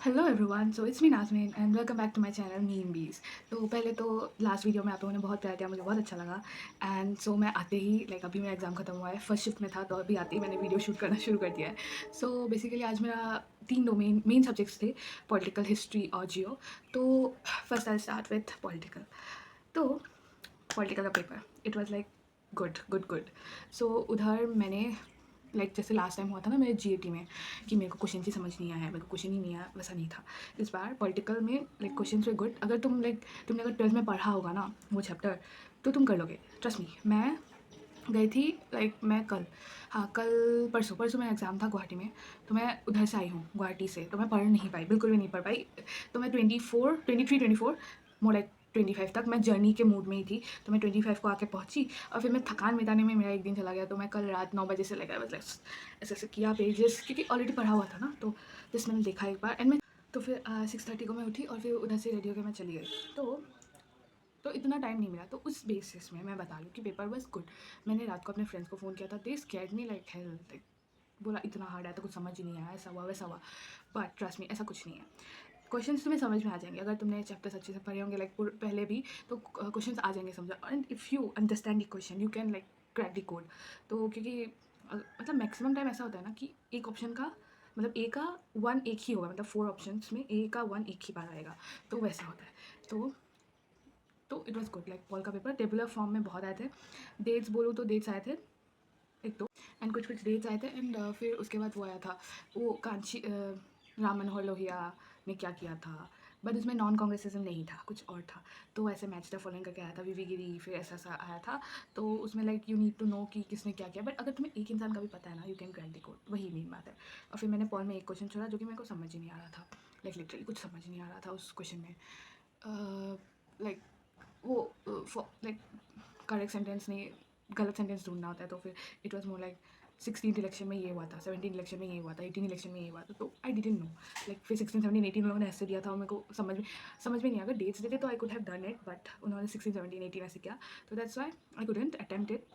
Hello everyone, so it's me Nazmeen and welcome back to my channel meme bees. तो पहले तो last video में आप लोगों ने बहुत प्यार दिया, मुझे बहुत अच्छा लगा। एंड सो मैं आते ही अभी मेरा एग्ज़ाम खत्म हुआ है, फर्स्ट शिफ्ट में था, तो अभी आते ही मैंने वीडियो शूट करना शुरू कर दिया है। सो बेसिकली आज मेरा 3 डोमेन मेन सब्जेक्ट्स थे, पॉलिटिकल, हिस्ट्री और जियो। तो first I start with political. तो पॉलिटिकल का paper it was like good good good. So उधर मैंने जैसे लास्ट टाइम हुआ था ना मेरे जीएटी में कि मेरे को क्वेश्चन ही समझ नहीं आया, मेरे को क्वेश्चन ही नहीं आया, वैसा नहीं था। इस बार पॉलिटिकल में क्वेश्चन वे गुड। अगर तुमने अगर 12th में पढ़ा होगा ना वो चैप्टर, तो तुम कर लोगे, ट्रस्ट मी। मैं गई थी मैं कल, हाँ कल परसों परसों मेरा एग्ज़ाम था गुवाहाटी में। तो मैं उधर से आई हूँ गुवाहाटी से, तो मैं पढ़ नहीं पाई, बिल्कुल भी नहीं पढ़ पाई। तो मैं 24 मोर लाइक 25 तक मैं जर्नी के मूड में ही थी। तो मैं 25 को आके पहुँची और फिर मैं थकान मिटाने में मेरा एक दिन चला गया। तो मैं कल रात 9 बजे से लगा बस ऐसे ऐसे किया पेजेस, क्योंकि ऑलरेडी पढ़ा हुआ था ना। तो जस्ट मैंने देखा एक बार एंड मैं तो फिर 6:30 को मैं उठी और फिर उधर से रेडी होकर मैं चली गई। तो इतना टाइम नहीं मिला। तो उस बेसिस में मैं बता लूँ कि पेपर वाज गुड। मैंने रात को अपने फ्रेंड्स को फ़ोन किया था, they scared me like hell, like बोला इतना हार्ड है तो कुछ समझ ही नहीं आया, ऐसा हुआ वैसा हुआ। बट ट्रस्ट मी, ऐसा कुछ नहीं है। क्वेश्चंस तुम्हें समझ में आ जाएंगे अगर तुमने चैप्टर्स अच्छे से पढ़े होंगे पहले भी। तो क्वेश्चंस आ जाएंगे समझ, and if you understand the question you can crack the code. तो क्योंकि मतलब मैक्सिमम टाइम ऐसा होता है ना कि एक ऑप्शन का मतलब ए का वन एक ही होगा, मतलब 4 ऑप्शंस में ए का वन एक ही बार आएगा। तो वैसा होता है। तो इट वॉज गुड। पॉल का पेपर टेबुलर फॉर्म में बहुत आए थे। डेट्स बोलूँ तो डेट्स आए थे एक दो, एंड कुछ कुछ डेट्स आए थे। एंड फिर उसके बाद वो आया था, वो कांची राम मनोहर लोहिया ने क्या किया था। बट उसमें नॉन कांग्रेसिज्म नहीं था, कुछ और था। तो ऐसे मैच द फॉलोइंग करके आया था, वीवी गिरी, फिर ऐसा ऐसा आया था। तो उसमें यू नीड टू नो कि किसने क्या किया। बट अगर तुम्हें एक इंसान का भी पता है ना, you can crack the code, वही मेन बात है। और फिर मैंने पॉल में एक क्वेश्चन छोड़ा जो कि मेरे को समझ ही नहीं आ रहा था। लिटरली कुछ समझ नहीं आ रहा था उस क्वेश्चन में। लाइक वो करेक्ट सेंटेंस नहीं, गलत सेंटेंस ढूंढना होता है। तो फिर it was more 16th election में ये हुआ था, 17th इलेक्शन में ये हुआ था, 18 इलेक्शन में ये हुआ था। तो आई डिडंट नो। फिर 16 17 18 लोगों ने ऐसे दिया था और मेरे को समझ में नहीं, अगर डेट्स देते तो I could have done it. But उन्होंने 16 17 18 ऐसे किया। तो that's why I couldn't attempt it.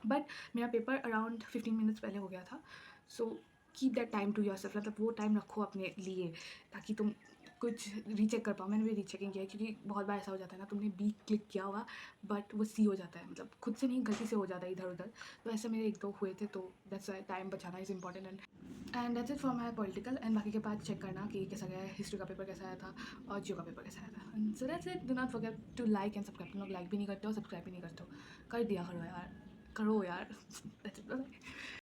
But मेरा पेपर अराउंड 15 मिनट्स पहले हो गया था। So keep that time to yourself, मतलब वो टाइम रखो अपने लिए ताकि तुम कुछ रीचेक कर पाओ। मैंने भी रीचेकिंग किया है, क्योंकि बहुत बार ऐसा हो जाता है ना, तुमने बी क्लिक किया होगा बट वो सी हो जाता है, मतलब खुद से नहीं गलती से हो जाता है इधर उधर। तो ऐसे मेरे एक दो हुए थे। तो दैट्स वाई टाइम बचाना is important. And that's it for my political. And बाकी के पार्ट चेक करना कि कैसा गया है, हिस्ट्री का पेपर कैसा आया था और जियो का पेपर कैसा आया था। So that's it, do not forget to like and subscribe. तुम लोग लाइक भी नहीं करते हो, सब्सक्राइब भी नहीं करते हो, कर दिया करो यार, करो यार। That's it, bye.